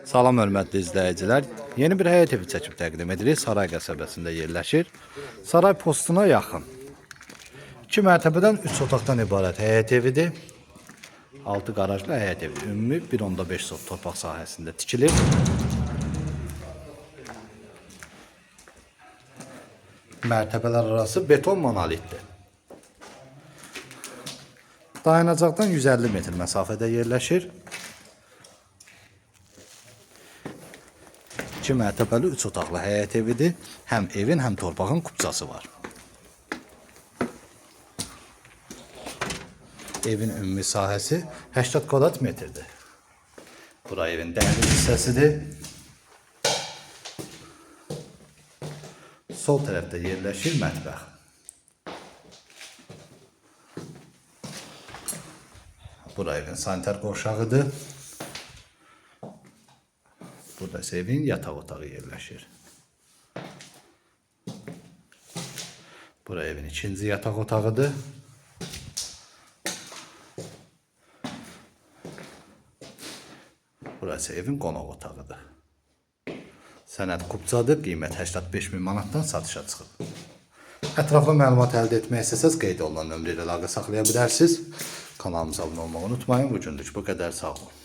Salam hörmətli izləyicilər. Yeni bir həyət evi çəkib təqdim edirik. Saray qəsəbəsində yerləşir. Saray postuna yaxın. 2 mərtəbədən 3 otaqdan ibarət həyət evidir. 6 qarajlı həyət evi. Ümumi 1.5 sot torpaq sahəsində tikilir. Mərtəbələr arası beton monolitdir. Dayanacaqdan 150 metr məsafədə yerləşir. 2 mərtəbəli 3 otaqlı həyət evidir. Həm evin, həm torpağın kupçası var. Evin ümumi sahəsi 80 kvadrat metrdir. Bura evin dəhliz hissəsidir. Sol tərəfdə yerləşir mətbəx. Bura evin sanitar qovşağıdır. Burada ise evin yataq otağı yerləşir. Bura evin ikinci yataq otağıdır. Burası evin qonaq otağıdır. Sənəd kupçadır, qiymət 85 bin manatdan satışa çıxıb. Ətraflı məlumat əldə etmək istəsəz qeyd olunan nömrə ilə əlaqə saxlaya bilərsiniz. Kanalımıza abunə olmağı unutmayın. Bu günlük bu qədər, sağ olun.